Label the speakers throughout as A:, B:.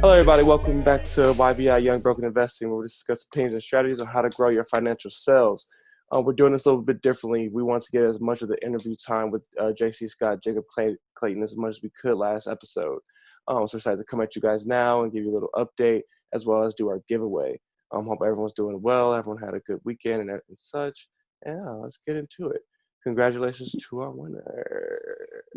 A: Hello, everybody. Welcome back to YBI Young Broken Investing, where we discuss opinions and strategies on how to grow your financial selves. We're doing this a little bit differently. We want to get as much of the interview time with JC Scott, Jacob Clayton as much as we could last episode. So we're excited to come at you guys now and give you a little update, as well as do our giveaway. Hope everyone's doing well. Everyone had a good weekend and such. Yeah, let's get into it. Congratulations to our winner.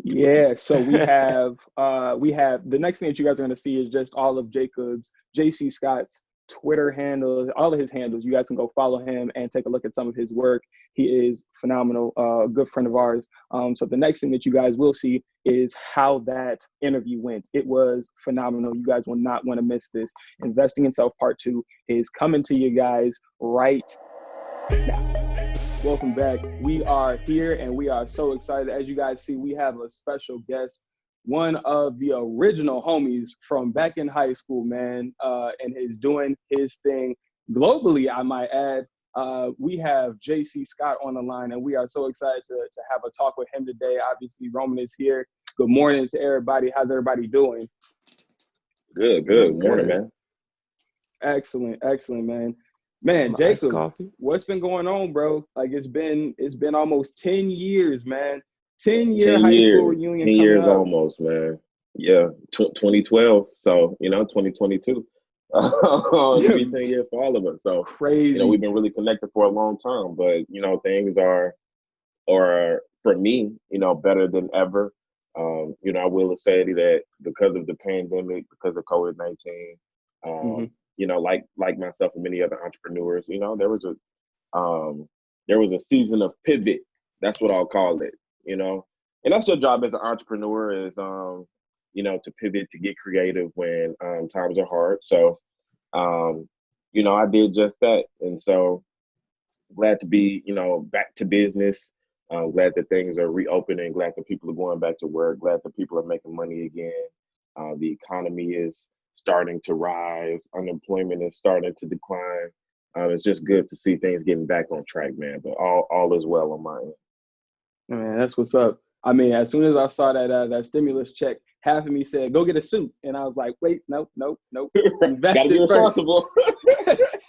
B: Yeah, so we have the next thing that you guys are going to see is just all of Jacob's JC Scott's Twitter handles, all of his handles. You guys can go follow him and take a look at some of his work. He is phenomenal, a good friend of ours. So the next thing that you guys will see is how that interview went. It was phenomenal. You guys will not want to miss this. Investing in Self Part 2 is coming to you guys right now. Welcome back. We are here and we are so excited. As you guys see, we have a special guest, one of the original homies from back in high school, man, and is doing his thing globally, I might add. We have JC Scott on the line, and we are so excited to have a talk with him today. Obviously, Roman is here. Good morning to everybody. How's everybody doing?
C: Good morning, man.
B: Excellent, man. Man, Jacob, what's been going on, bro? Like it's been almost 10 years, man. 10-year high school reunion.
C: 10 years almost, man. Yeah, 2012. So 2022. It'll be 10 years for all of us. So
B: crazy.
C: We've been really connected for a long time, but things are for me, better than ever. I will say that because of the pandemic, because of COVID-19, like myself and many other entrepreneurs, there was a season of pivot. That's what I'll call it, and that's your job as an entrepreneur is, to pivot, to get creative when times are hard. So, I did just that. And so glad to be, back to business. Glad that things are reopening, glad that people are going back to work, glad that people are making money again. The economy is starting to rise, unemployment is starting to decline. It's just good to see things getting back on track, man. But all is well on my end.
B: Man, that's what's up. I mean, as soon as I saw that stimulus check, half of me said, "Go get a suit," and I was like, "Wait, nope. Invest it
C: responsible."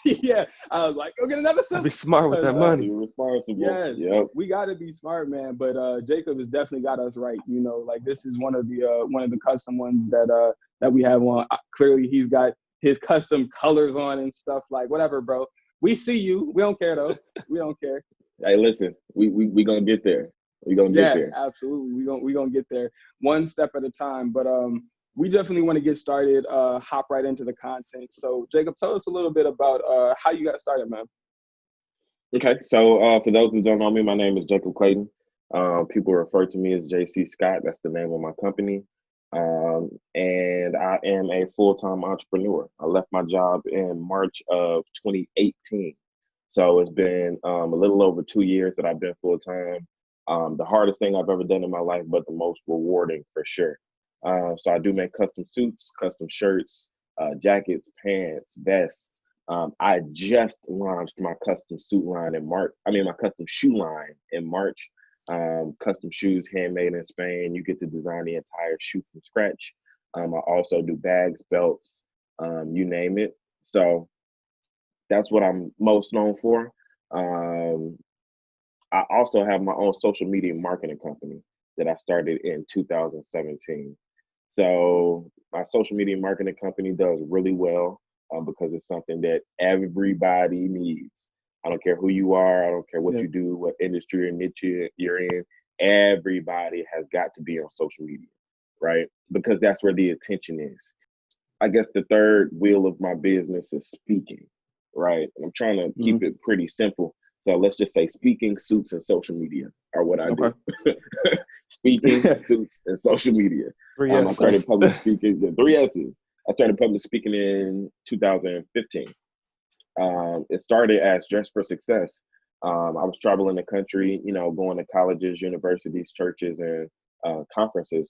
B: Yeah, I was like, "Go get another suit."
A: Be smart with that money.
C: Be responsible.
B: Yes,
C: yep.
B: We got to be smart, man. But Jacob has definitely got us right. Like this is one of the custom ones that we have on. Clearly, he's got his custom colors on and stuff. Like whatever, bro. We see you. We don't care though. We don't care.
C: Hey, listen, we gonna get there. We're gonna get there.
B: Yeah, absolutely. We're gonna get there one step at a time. But we definitely want to get started, hop right into the content. So Jacob, tell us a little bit about how you got started, man.
C: Okay, so for those who don't know me, my name is Jacob Clayton. People refer to me as JC Scott. That's the name of my company. And I am a full-time entrepreneur. I left my job in March of 2018. So it's been a little over 2 years that I've been full-time. The hardest thing I've ever done in my life, but the most rewarding for sure. So I do make custom suits, custom shirts, jackets, pants, vests. I just launched my custom suit line in March. My custom shoe line in March. Custom shoes handmade in Spain. You get to design the entire shoe from scratch. I also do bags, belts, you name it. So that's what I'm most known for. I also have my own social media marketing company that I started in 2017. So my social media marketing company does really well because it's something that everybody needs. I don't care who you are. I don't care what you do, what industry or niche you're in. Everybody has got to be on social media, right? Because that's where the attention is. I guess the third wheel of my business is speaking, right? And I'm trying to keep it pretty simple. So let's just say speaking, suits, and social media are what I do. Speaking, suits, and social media. I started public speaking, the 3 S's. I started public speaking in 2015. It started as Dress for Success. I was traveling the country, going to colleges, universities, churches, and conferences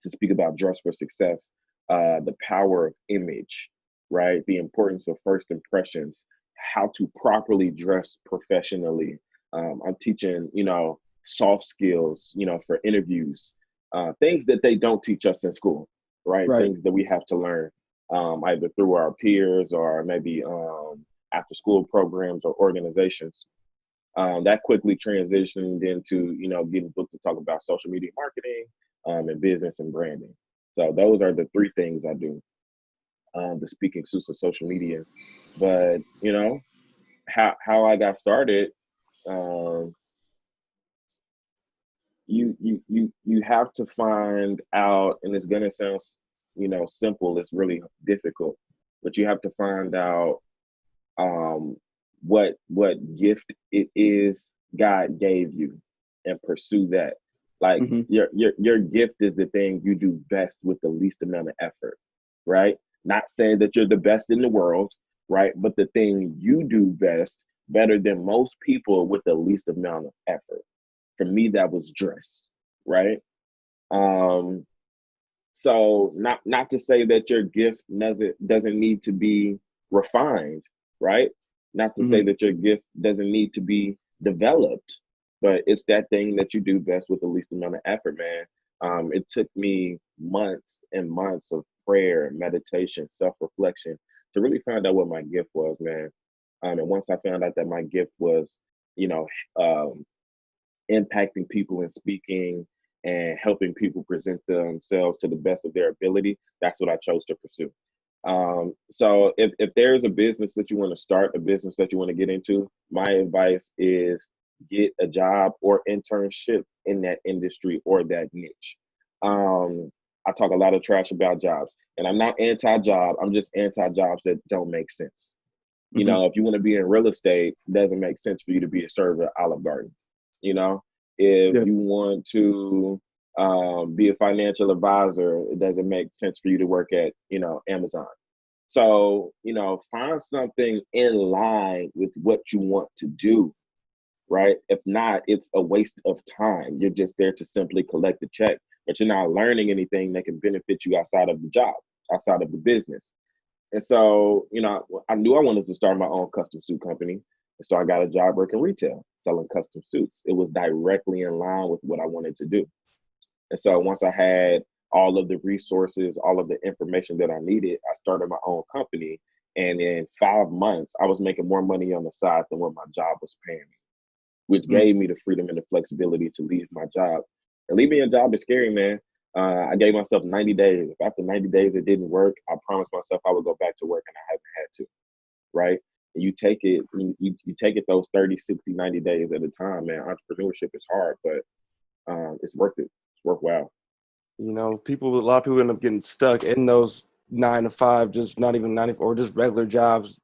C: to speak about dress for success, the power of image, right? The importance of first impressions, how to properly dress professionally. I'm teaching, soft skills, for interviews, things that they don't teach us in school, right?
B: Right.
C: Things that we have to learn either through our peers or maybe after school programs or organizations. That quickly transitioned into, getting booked to talk about social media marketing and business and branding. So those are the three things I do. The speaking suits of social media, but how I got started. Um, you have to find out, and it's gonna sound simple. It's really difficult, but you have to find out um, what gift it is God gave you, and pursue that. Like
B: Hmm.
C: your gift is the thing you do best with the least amount of effort, right? Not saying that you're the best in the world, right? But the thing you do best, better than most people, with the least amount of effort. For me, that was dress, right? Um, so not to say that your gift doesn't need to be refined, right? Not to say
B: Hmm.
C: that your gift doesn't need to be developed, but it's that thing that you do best with the least amount of effort, man. It took me months and months of prayer, meditation, self-reflection to really find out what my gift was, man. And once I found out that my gift was, you know, um, impacting people and speaking and helping people present themselves to the best of their ability, that's what I chose to pursue. So if there's a business that you want to start, a business that you want to get into, my advice is get a job or internship in that industry or that niche. I talk a lot of trash about jobs, and I'm not anti-job. I'm just anti-jobs that don't make sense.
B: Hmm.
C: If you want to be in real estate, it doesn't make sense for you to be a server at Olive Garden. You know, if
B: Yeah.
C: you want to be a financial advisor, it doesn't make sense for you to work at, Amazon. So, find something in line with what you want to do, right? If not, it's a waste of time. You're just there to simply collect the check, but you're not learning anything that can benefit you outside of the job, outside of the business. And so, I knew I wanted to start my own custom suit company. And so I got a job working retail, selling custom suits. It was directly in line with what I wanted to do. And so once I had all of the resources, all of the information that I needed, I started my own company. And in 5 months, I was making more money on the side than what my job was paying me, which
B: Mm.
C: gave me the freedom and the flexibility to leave my job. And leaving a job is scary, man. I gave myself 90 days. If after 90 days it didn't work, I promised myself I would go back to work, and I haven't had to, right? And you take it, you take it those 30, 60, 90 days at a time, man. Entrepreneurship is hard, but it's worth it. It's worthwhile.
A: A lot of people end up getting stuck in those 9 to 5, just not even 90, or just regular jobs,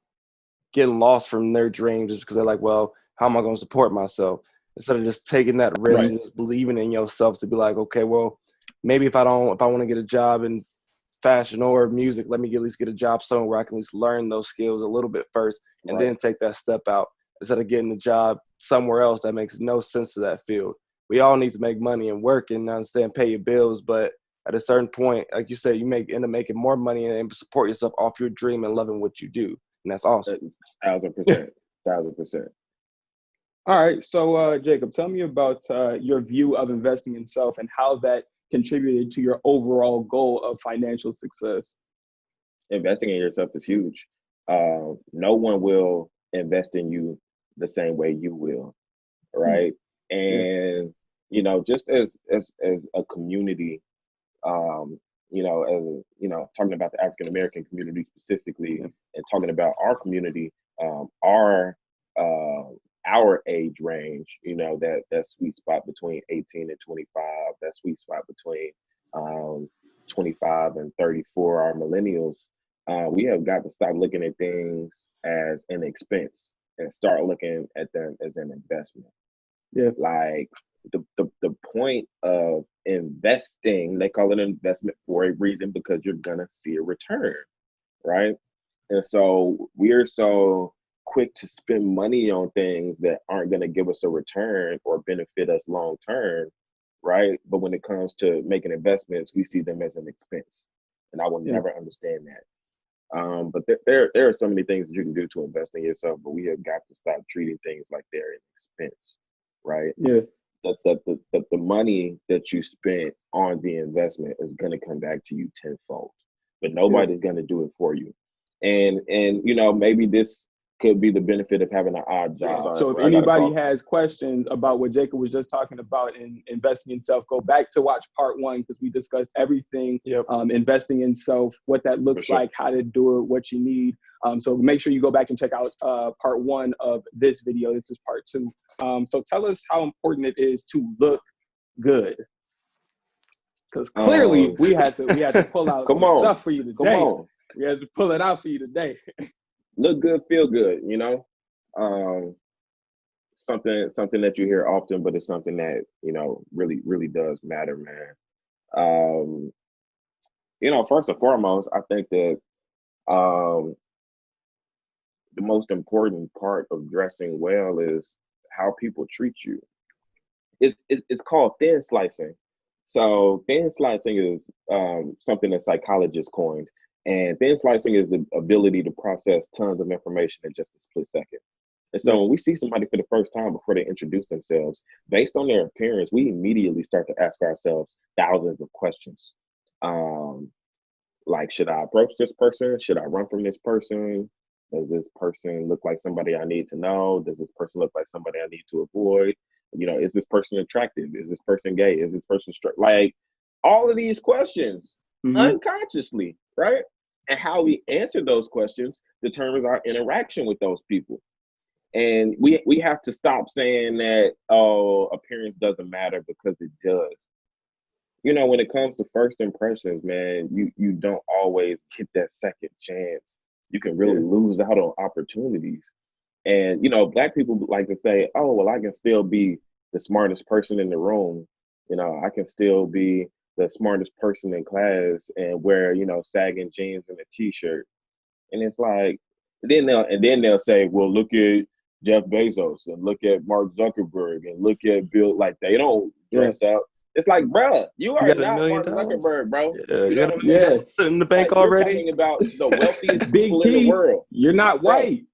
A: getting lost from their dreams just because they're like, well, how am I going to support myself? Instead of just taking that risk
C: Right.
A: and just believing in yourself to be like, okay, well, maybe if I want to get a job in fashion or music, let me at least get a job somewhere where I can at least learn those skills a little bit first and
C: Right.
A: then take that step out instead of getting a job somewhere else that makes no sense to that field. We all need to make money and work and understand, pay your bills, but at a certain point, like you said, you end up making more money and support yourself off your dream and loving what you do. And that's awesome.
C: 1,000%. 1,000%.
B: All right. So, Jacob, tell me about your view of investing in self and how that contributed to your overall goal of financial success.
C: Investing in yourself is huge. No one will invest in you the same way you will,
B: Hmm.
C: right?
B: Yeah.
C: And just as a community, as talking about the African American community specifically,
B: Yeah.
C: and talking about our community, our uh, our age range, that sweet spot between 18 and 25, that sweet spot between um, 25 and 34, our millennials, we have got to stop looking at things as an expense and start looking at them as an investment.
B: Yeah.
C: Like the point of investing, they call it an investment for a reason, because you're gonna see a return, right? And so we're so quick to spend money on things that aren't gonna give us a return or benefit us long term, right? But when it comes to making investments, we see them as an expense. And I will
B: Yeah.
C: never understand that. But there are so many things that you can do to invest in yourself, but we have got to stop treating things like they're an expense, right?
B: Yeah.
C: the money that you spent on the investment is going to come back to you tenfold, but nobody's going to do it for you. And you know, maybe this could be the benefit of having an odd job.
B: So if anybody has questions about what Jacob was just talking about in investing in self, go back to watch part 1, because we discussed everything, investing in self, what that looks like, how to do it, what you need. So make sure you go back and check out part 1 of this video. This is part 2. So tell us how important it is to look good. Because clearly we had to pull out some stuff for you today. We had to pull it out for you today.
C: Look good, feel good, you know. Something that you hear often, but it's something that, you know, really does matter, man. You know, first and foremost, I think that the most important part of dressing well is how people treat you. It's called thin slicing. So thin slicing is something that psychologists coined. And thin slicing is the ability to process tons of information in just a split second. And so when we see somebody for the first time before they introduce themselves, based on their appearance, we immediately start to ask ourselves thousands of questions. Like, should I approach this person? Should I run from this person? Does this person look like somebody I need to know? Does this person look like somebody I need to avoid? You know, is this person attractive? Is this person gay? Is this person straight? Like, all of these questions unconsciously, right? And how we answer those questions determines our interaction with those people. And we have to stop saying that, oh, appearance doesn't matter, because it does. You know, when it comes to first impressions, man, you don't always get that second chance. You can really lose out on opportunities. And, you know, Black people like to say, oh, well, I can still be the smartest person in the room. You know, I can still be the smartest person in class and wear, you know, sagging jeans and a t-shirt. And it's like, then they'll say, well, look at Jeff Bezos and look at Mark Zuckerberg and look at Bill. Like, they don't dress up. It's like, bruh, you are not Mark Zuckerberg, bro. You know what I'm saying?
A: Sitting in the bank
C: like,
A: already.
C: You're talking about the wealthiest people in the world.
B: You're not white.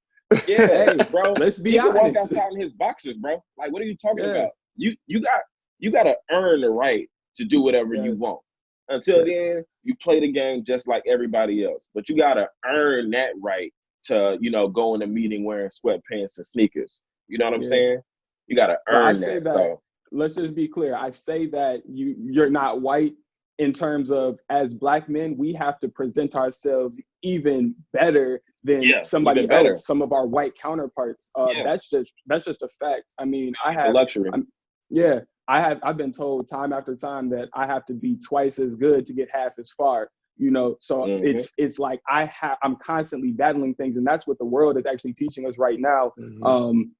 C: Yeah, hey, bro.
B: Let's be
C: he
B: honest.
C: He can walk outside in his boxers, bro. Like, what are you talking about? You got to earn the right to do whatever you want. Until then, you play the game just like everybody else. But you got to earn that right to, you know, go in a meeting wearing sweatpants and sneakers. You know what I'm saying? You got to earn that. So
B: let's just be clear. I say that you're not white in terms of, as Black men, we have to present ourselves even better than somebody else, some of our white counterparts. That's just a fact. I mean, I have
C: luxury.
B: I've been told time after time that I have to be twice as good to get half as far. You know, so it's like I'm constantly battling things, and that's what the world is actually teaching us right now.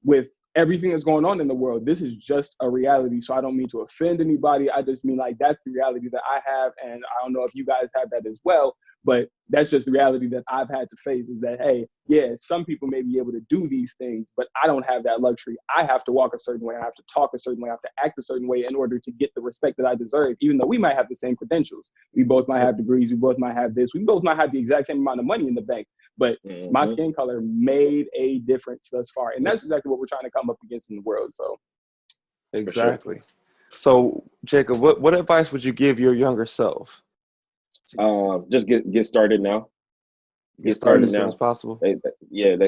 B: With everything that's going on in the world, this is just a reality. So I don't mean to offend anybody. I just mean, like, that's the reality that I have, and I don't know if you guys have that as well. But that's just the reality that I've had to face, is that, hey, some people may be able to do these things, but I don't have that luxury. I have to walk a certain way. I have to talk a certain way. I have to act a certain way in order to get the respect that I deserve, even though we might have the same credentials. We both might have degrees. We both might have this. We both might have the exact same amount of money in the bank. But my skin color made a difference thus far. And that's exactly what we're trying to come up against in the world. So
A: exactly. So, Jacob, what advice would you give your younger self?
C: Just get started now.
A: Get started as soon as possible.
C: They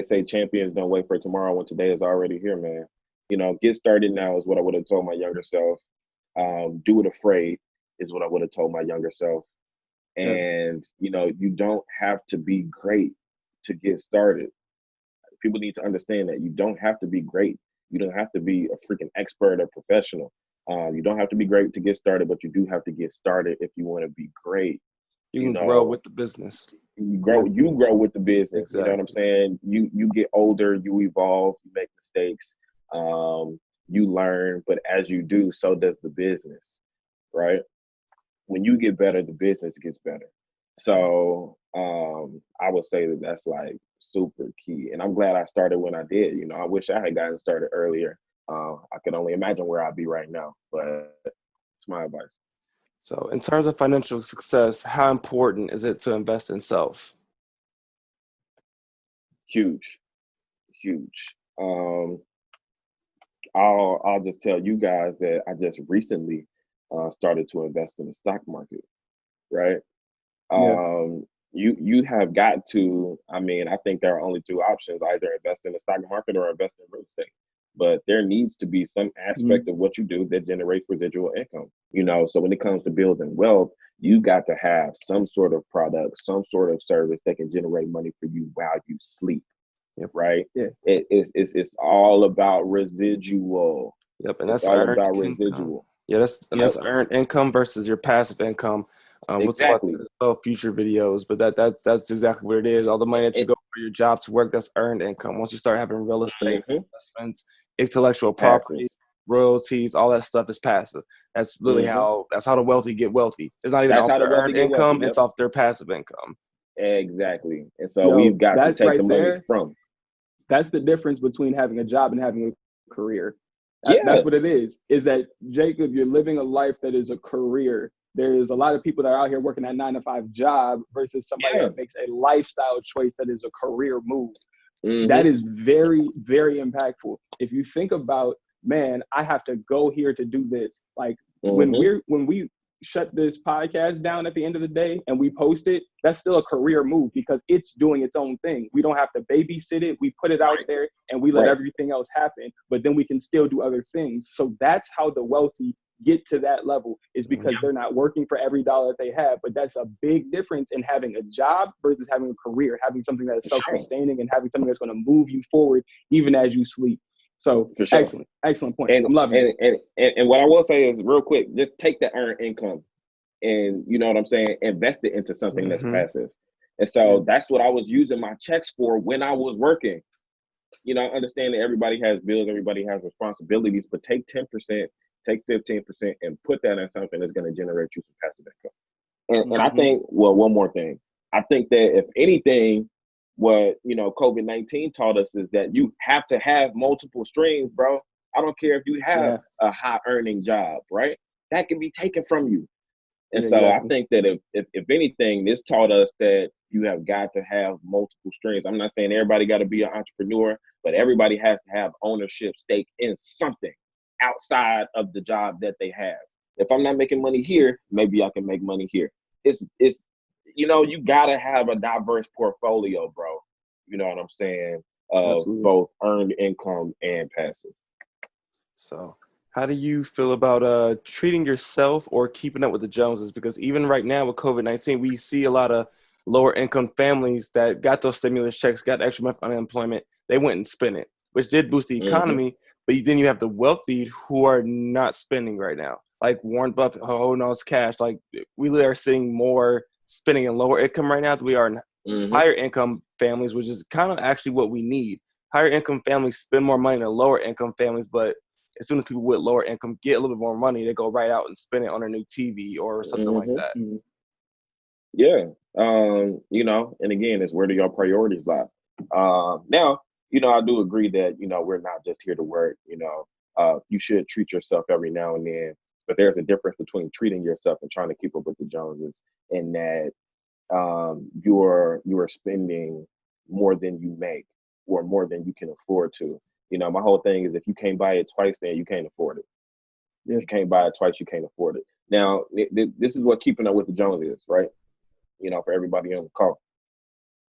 C: say champions don't wait for tomorrow when today is already here, man. You know, get started now is what I would have told my younger self. Do it afraid is what I would have told my younger self. And, you know, you don't have to be great to get started. People need to understand that you don't have to be great. You don't have to be a freaking expert or professional. You don't have to be great to get started, but you do have to get started if you want to be great.
A: You can grow with the business.
C: You grow with the business. Exactly. You know what I'm saying? You get older, you evolve, you make mistakes, you learn, but as you do, so does the business, right? When you get better, the business gets better. So I would say that that's like super key. And I'm glad I started when I did. You know, I wish I had gotten started earlier. I could only imagine where I'd be right now, but it's my advice.
A: So in terms of financial success, how important is it to invest in self?
C: Huge. I'll just tell you guys that I just recently started to invest in the stock market, right?
B: Yeah.
C: You have got to. I mean, I think there are only two options: either invest in the stock market or invest in real estate. But there needs to be some
B: Mhm.
C: aspect of what you do that generates residual income. So when it comes to building wealth, you got to have some sort of product, some sort of service that can generate money for you while you sleep,
A: Yep.
C: right?
B: Yeah.
C: It's all about residual.
A: Yep, and
C: It's
A: that's
C: all
A: earned
C: about
A: income.
C: residual.
A: Yeah, that's
C: Yep,
A: earned income versus your passive income. We'll talk about
C: exactly.
A: that as well, future videos, but that's exactly what it is. All the money that you
C: It,
A: go for your job to work, that's earned income. Once you start having real estate
C: mhm,
A: investments, intellectual
C: passive.
A: property, royalties, all that stuff is passive. That's literally
C: Hmm.
A: how the wealthy get wealthy. It's not even
C: That's
A: off
C: how the
A: their
C: wealthy
A: earned
C: get wealthy.
A: income;
C: Yep,
A: it's off their passive income.
C: exactly. And so
B: Yo,
C: we've got to
B: that
C: take the
B: right
C: money
B: there,
C: from.
B: that's the difference between having a job and having a career. That's
C: Yeah,
B: what it is that, Jacob, you're living a life that is a career. There's a lot of people that are out here working that 9 to 5 job versus somebody
C: yeah.
B: that makes a lifestyle choice that is a career move. That
C: Hmm.
B: is very, very impactful. If you think about, man, I have to go here to do this. Like when
C: Hmm.
B: we shut this podcast down at the end of the day and we post it, that's still a career move because it's doing its own thing. We don't have to babysit it. We put it out
C: Right,
B: there and we let
C: right.
B: everything else happen, but then we can still do other things. So that's how the wealthy get to that level, is because they're not working for every dollar that they have. But that's a big difference in having a job versus having a career, having something that is
C: For sure,
B: self-sustaining and having something that's going to move you forward even as you sleep. So
C: for sure.
B: excellent point.
C: And
B: I'm loving it.
C: and what I will say is real quick, just take the earned income and you know what I'm saying, invest it into something that's
A: Hmm.
C: passive. And
B: Yeah.
C: so that's what I was using my checks for when I was working. I understand that everybody has bills, everybody has responsibilities, but take 10%, take 15%, and put that in something that's going to generate you some passive income. And I
B: Mm-hmm.
C: think, well, one more thing. I think that if anything, what COVID-19 taught us is that you have to have multiple streams, bro. I don't care if you have
B: Yeah.
C: a high earning job, right? That can be taken from you. And
B: Yeah,
C: so I
B: exactly.
C: think that if anything, this taught us that you have got to have multiple streams. I'm not saying everybody got to be an entrepreneur, but everybody has to have ownership stake in something outside of the job that they have. If I'm not making money here, maybe I can make money here. It's you gotta have a diverse portfolio, bro. You know what I'm saying? Of
B: Absolutely.
C: both earned income and passive.
A: So, how do you feel about treating yourself or keeping up with the Joneses? Because even right now with COVID-19, we see a lot of lower income families that got those stimulus checks, got extra month unemployment. They went and spent it, which did boost the
C: Hmm.
A: economy. But then you have the wealthy who are not spending right now, like Warren Buffett holding on his cash. Like we are seeing more spending in lower income right now than we are in
C: Hmm.
A: higher income families, which is kind of actually what we need. Higher income families spend more money than lower income families, but as soon as people with lower income get a little bit more money, they go right out and spend it on a new TV or something like
C: Hmm.
A: that.
B: Mm-hmm.
C: Yeah. And again, it's where do your priorities lie? Now, I do agree that, we're not just here to work, you should treat yourself every now and then, but there's a difference between treating yourself and trying to keep up with the Joneses, in that you are spending more than you make or more than you can afford to. My whole thing is if you can't buy it twice, then you can't afford it.
B: Yeah.
C: If you can't buy it twice, you can't afford it. Now, this is what keeping up with the Joneses is, right? For everybody on the call.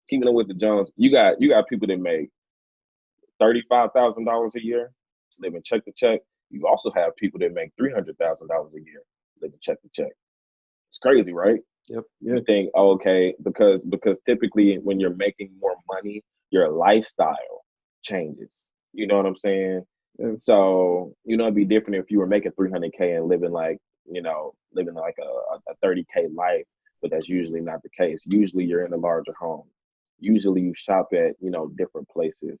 C: Keeping up with the Jones, you got people that make $35,000 a year, living check to check. You also have people that make $300,000 a year, living check to check. It's crazy, right?
A: Yep.
C: You
B: Yeah.
C: think, oh, okay, because typically when you're making more money, your lifestyle changes. You know what I'm saying?
B: Yeah.
C: So, it'd be different if you were making 300K and living like a 30K life, but that's usually not the case. Usually you're in a larger home. Usually you shop at, different places.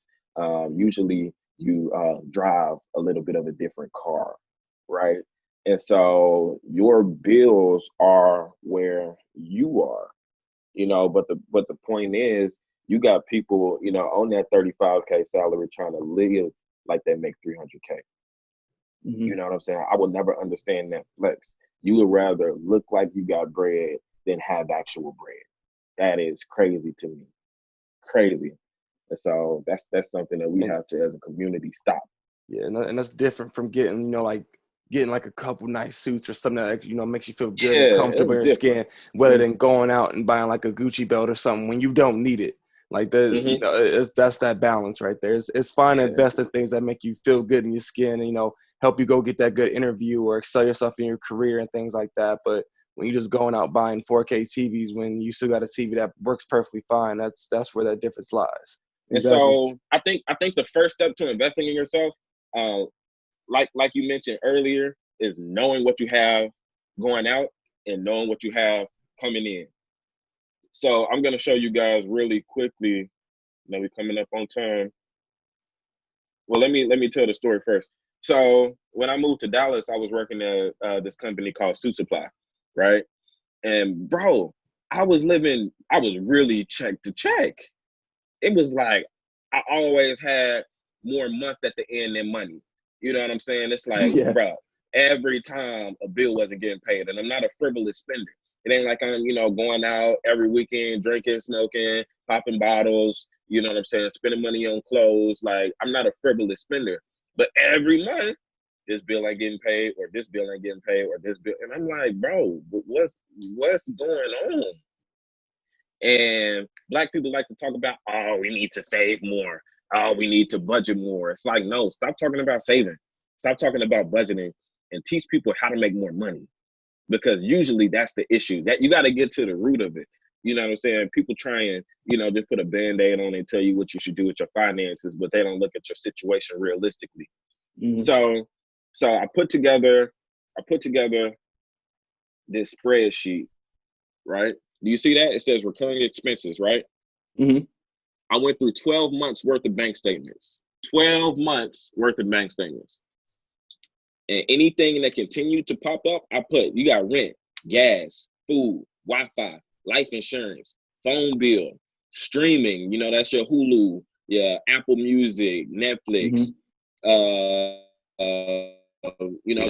C: Usually you drive a little bit of a different car, right? And so your bills are where you are, but the point is you got people, on that 35K salary trying to live like they make 300K.
B: Mm-hmm.
C: You know what I'm saying? I would never understand that flex. You would rather look like you got bread than have actual bread. That is crazy to me. Crazy. And so that's something that we
A: And
C: have to, as a community, stop.
A: Yeah, and that's different from getting, getting like a couple nice suits or something that, makes you feel good and
C: Yeah,
A: comfortable in
C: it's
A: your
C: different.
A: skin, rather than going out and buying like a Gucci belt or something when you don't need it. Like
C: Mm-hmm.
A: that's that balance right there. It's fine to
C: Yeah.
A: invest in things that make you feel good in your skin and, help you go get that good interview or excel yourself in your career and things like that. But when you're just going out buying 4K TVs when you still got a TV that works perfectly fine, that's where that difference lies.
C: And
B: Exactly.
C: so I think the first step to investing in yourself, like you mentioned earlier, is knowing what you have going out and knowing what you have coming in. So I'm gonna show you guys really quickly. Now we're coming up on time. Well, let me tell the story first. So when I moved to Dallas, I was working at this company called Suit Supply, right? And bro, I was really check to check. It was like I always had more month at the end than money. You know what I'm saying? It's like,
B: Yeah.
C: bro, every time a bill wasn't getting paid, and I'm not a frivolous spender. It ain't like I'm, going out every weekend, drinking, smoking, popping bottles, you know what I'm saying, spending money on clothes. Like, I'm not a frivolous spender. But every month, this bill ain't getting paid, or this bill ain't getting paid, or this bill. And I'm like, bro, what's going on? And Black people like to talk about, oh, we need to save more. Oh, we need to budget more. It's like, no, stop talking about saving. Stop talking about budgeting and teach people how to make more money. Because usually that's the issue. That you got to get to the root of it. You know what I'm saying? People try and, just put a Band-Aid on and tell you what you should do with your finances, but they don't look at your situation realistically.
B: Mm-hmm.
C: So I put together this spreadsheet, right? Do you see that? It says recurring expenses, right?
B: Mm-hmm.
C: I went through 12 months worth of bank statements. 12 months worth of bank statements. And anything that continued to pop up, I put, you got rent, gas, food, Wi-Fi, life insurance, phone bill, streaming, that's your Hulu, yeah, Apple Music, Netflix.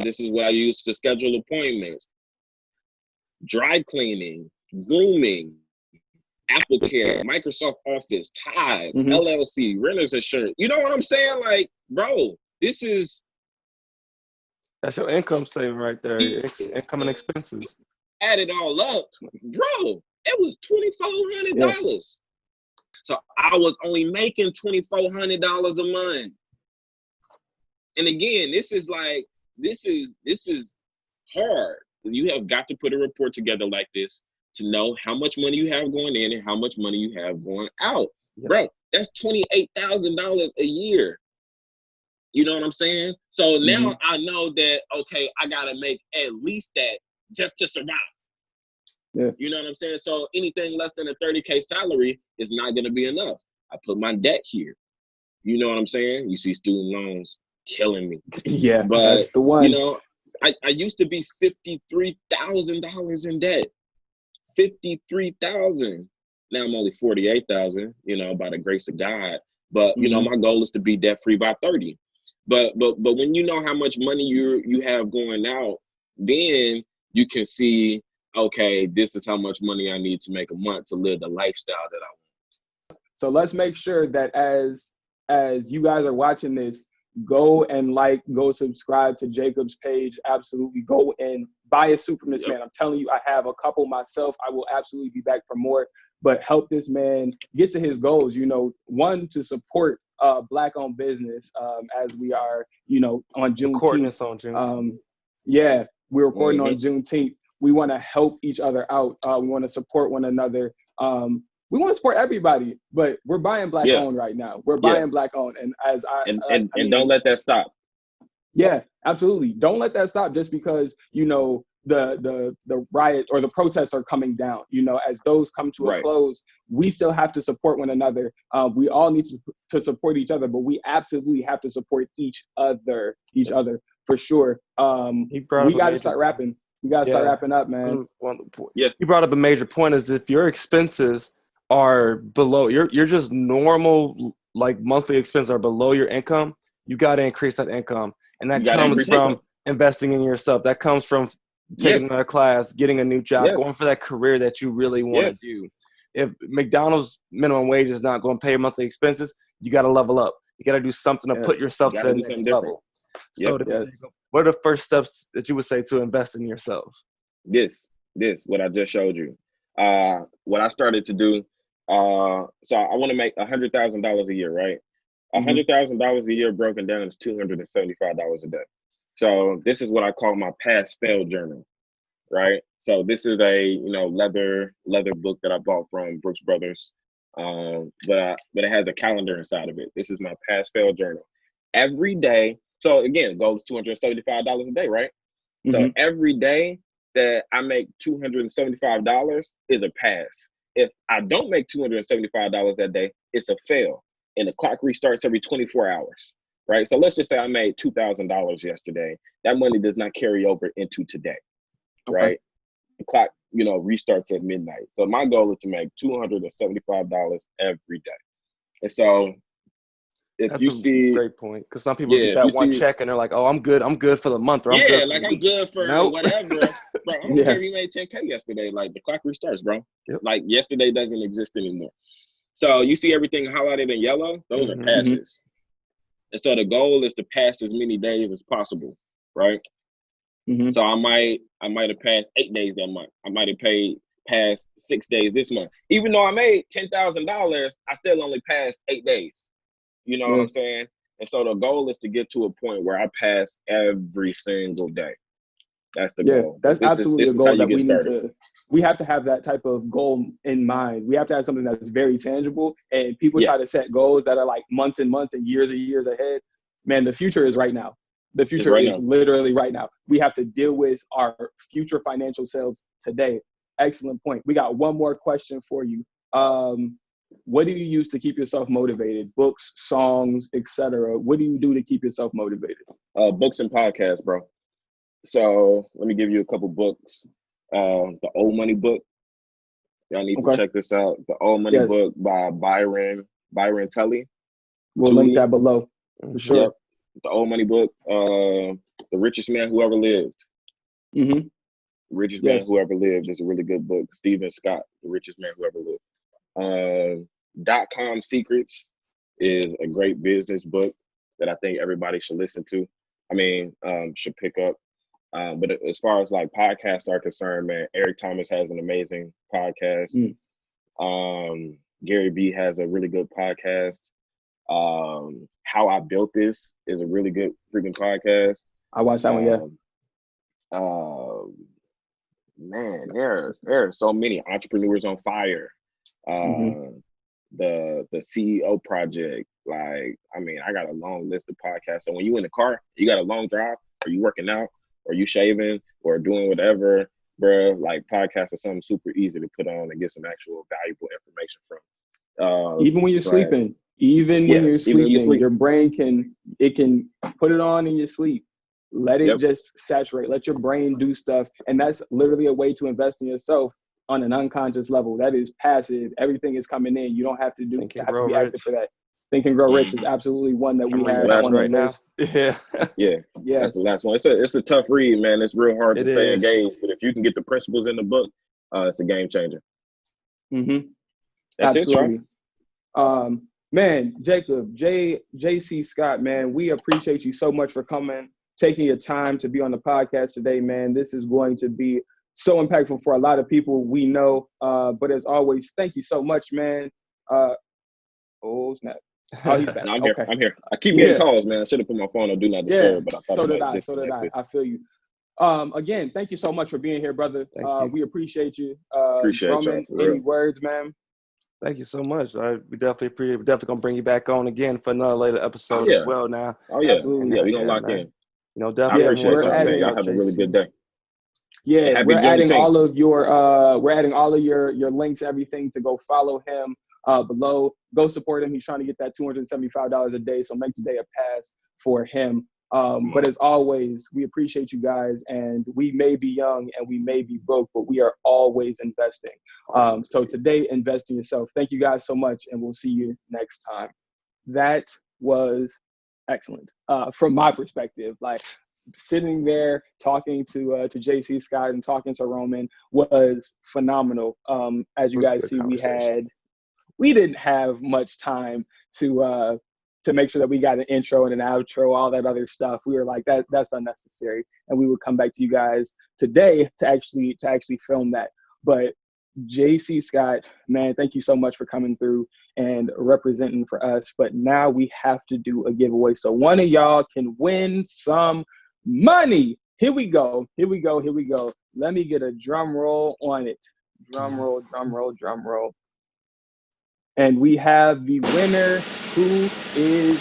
C: This is what I use to schedule appointments. Dry cleaning, grooming, Apple Care, Microsoft Office, ties, LLC, renter's insurance. You know what I'm saying? Like, bro,
A: that's your income statement right there. Income and expenses.
C: Add it all up, bro. It was $2,400. Yeah. So I was only making $2,400 a month. And again, this is hard. You have got to put a report together like this to know how much money you have going in and how much money you have going out. Yep. Bro, that's $28,000 a year. You know what I'm saying? So now I know that, okay, I got to make at least that just to survive.
B: Yeah.
C: You know what I'm saying? So anything less than a 30K salary is not going to be enough. I put my debt here. You know what I'm saying? You see student loans killing me.
B: Yeah,
C: but
B: that's the one.
C: I used to be $53,000 in debt. 53,000. Now I'm only 48,000, by the grace of God. But my goal is to be debt free by 30. But when you know how much money you have going out, then you can see, okay, this is how much money I need to make a month to live the lifestyle that I want.
B: So let's make sure that as you guys are watching this, go subscribe to Jacob's page. Absolutely. Go and buy a Superman man. I'm telling you, I have a couple myself. I will absolutely be back for more, but help this man get to his goals. One, to support Black-owned business as we are, on Juneteenth.
A: Recording this on Juneteenth.
B: Yeah, we're recording on Juneteenth. We want to help each other out. We want to support one another. We want to support everybody, but we're buying Black-owned right now. We're buying Black-owned, and
C: don't let that stop.
B: Yeah, absolutely. Don't let that stop just because the riot or the protests are coming down. As those come to a close, we still have to support one another. We all need to support each other, but we absolutely have to support each other for sure. We got to start rapping. We got to start wrapping up, man.
A: Yeah, you brought up a major point. Is if your expenses are below your just normal like monthly expenses are below your income, you got to increase that income, and that comes from investing in yourself. That comes from taking another class, getting a new job, going for that career that you really want to do. If McDonald's minimum wage is not going to pay your monthly expenses, you got to level up. You got to do something to
B: Yes.
A: put yourself
C: You
A: to
C: gotta
A: the
C: do
A: next
C: something
A: level. So
C: Yep.
B: Yes.
A: what are the first steps that you would say to invest in yourself?
C: This, what I just showed you. What I started to do, so I want to make $100,000 a year, right?
B: Mhm.
C: $100,000 a year broken down is $275 a day. So this is what I call my pass fail journal, right? So this is a leather book that I bought from Brooks Brothers, but it has a calendar inside of it. This is my pass fail journal. Every day, so again, goal is $275 a day, right? So
B: Mhm.
C: every day that I make $275 is a pass. If I don't make $275 that day, it's a fail, and the clock restarts every 24 hours, right? So let's just say I made $2,000 yesterday. That money does not carry over into today,
B: Okay.
C: right? The clock, restarts at midnight. So my goal is to make $275 every day. And so if
A: That's
C: you
A: a
C: see,
A: great point, because some people
C: yeah,
A: get
C: if you
A: that one
C: see,
A: check and they're like, "Oh, I'm good for the month, or I'm good
C: yeah,
A: for
C: like
A: the
C: I'm
A: week."
C: good for
A: Nope.
C: whatever. Bro, I don't
B: Yeah.
C: care if you made 10K yesterday. Like the clock restarts, bro.
A: Yep.
C: Like yesterday doesn't exist anymore. So you see everything highlighted in yellow, those are
A: Mhm.
C: passes. And so the goal is to pass as many days as possible, right?
B: Mhm.
C: So I might have passed 8 days that month. I might have passed 6 days this month. Even though I made $10,000, I still only passed 8 days. You know what
B: Yeah.
C: I'm saying? And so the goal is to get to a point where I pass every single day. That's the
B: Yeah,
C: goal.
B: that's
C: This
B: absolutely a
C: is how
B: goal
C: you
B: that
C: get started.
B: we have to have that type of goal in mind. We have to have something that's very tangible, and people try
C: Yes.
B: to set goals that are like months and months and years ahead. Man, the future is right now. The future
C: right
B: is
C: now.
B: literally right now. We have to deal with our future financial selves today. Excellent point. We got one more question for you. What do you use to keep yourself motivated? Books, songs, etc. What do you do to keep yourself motivated?
C: Books and podcasts, bro. So let me give you a couple books. The Old Money book. Y'all need to
B: Okay.
C: check this out. The Old Money
B: Yes.
C: book by Byron Tully.
B: We'll link that below for
A: Mhm.
B: sure.
C: Yep. The Old Money book. The Richest Man Who Ever Lived.
B: Mm-hmm.
C: Richest Man
B: Yes.
C: Who Ever Lived is a really good book. Stephen Scott, The Richest Man Who Ever Lived. .com Secrets is a great business book that I think everybody should listen to. I mean, should pick up. But as far as like podcasts are concerned, man, Eric Thomas has an amazing podcast. Gary Vee has a really good podcast. How I Built This is a really good freaking podcast.
B: I watched that one, yeah.
C: Man, there are so many. Entrepreneurs on Fire. The CEO Project. Like, I mean, I got a long list of podcasts. So when you in the car, you got a long drive, or you working out, or you shaving, or doing whatever, bro, like podcasts are something super easy to put on and get some actual valuable information from.
B: Even when you're sleeping,
C: even when you sleep.
B: your brain can put it on in your sleep. Let it
C: Yep.
B: just saturate. Let your brain do stuff. And that's literally a way to invest in yourself on an unconscious level. That is passive. Everything is coming in. You don't have to
A: Think and
B: have to
A: Grow
B: be
A: Rich.
B: active for that. Think and Grow Rich is absolutely one that we
A: I'm reading
B: have
C: last
B: on
C: one
B: the
A: right
B: list.
A: now. Yeah.
C: Yeah, that's the last one. It's a tough read, man. It's real hard
A: It
C: to stay
A: is.
C: engaged, but if you can get the principles in the book, it's a game changer.
B: Mm-hmm.
C: That's
B: Absolutely.
C: it, Troy.
B: Man, Jacob, JC Scott, man, we appreciate you so much for coming, taking your time to be on the podcast today, man. This is going to be so impactful for a lot of people we know. But as always, thank you so much, man. Oh, snap. Oh, he's back.
C: No, I'm
B: Okay.
C: here. I keep getting calls, man. I should have put my phone on Do Not Disturb, but I thought
B: so
C: it
B: did
C: might
B: I. So did I.
C: disconnect.
B: I feel you. Again, thank you so much for being here, brother.
A: Thank you.
B: We appreciate you.
C: Appreciate y'all,
B: Roman,
C: for
B: any
C: real.
B: words, man?
A: Thank you so much. We definitely appreciate. We're definitely gonna bring you back on again for another later episode as well. Now.
C: Oh yeah.
B: Absolutely.
C: Yeah, we gonna lock
A: man.
C: in.
A: You know,
C: I
A: definitely
C: appreciate
B: we're
C: y'all, man.
B: adding-
C: Y'all have a really good day.
B: Yeah,
C: And happy
B: we're adding
C: Juneteenth.
B: all of your your links, everything to go follow him below. Go support him. He's trying to get that $275 a day. So make today a pass for him. But as always, we appreciate you guys, and we may be young and we may be broke, but we are always investing. So today, invest in yourself. Thank you guys so much, and we'll see you next time. That was excellent from my perspective. Like, sitting there talking to JC Scott and talking to Roman was phenomenal. As you guys see, we didn't have much time to to make sure that we got an intro and an outro, all that other stuff. We were like, that's unnecessary. And we would come back to you guys today to actually film that. But JC Scott, man, thank you so much for coming through and representing for us. But now we have to do a giveaway so one of y'all can win some money. Here we go. Let me get a drum roll on it. Drum roll. And we have the winner, who is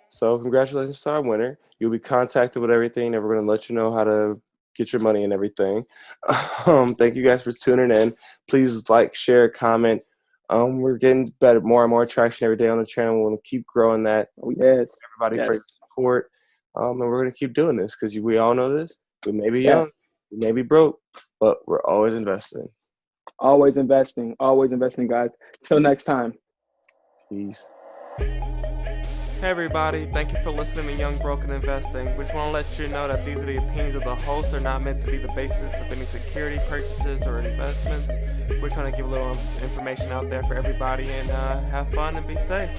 A: So congratulations to our winner. You'll be contacted with everything, and we're going to let you know how to get your money and everything. Thank you guys for tuning in. Please like, share, comment. We're getting better, more and more traction every day on the channel. We want to keep growing that.
B: Oh, yes.
A: Everybody for your support. And we're going to keep doing this because we all know this. We may be young, we may be broke, but we're always investing.
B: Always investing, guys. Till next time.
A: Peace.
D: Hey everybody, thank you for listening to Young Broken Investing. We just want to let you know that these are the opinions of the hosts, are not meant to be the basis of any security purchases or investments. We're trying to give a little information out there for everybody, and have fun and be safe.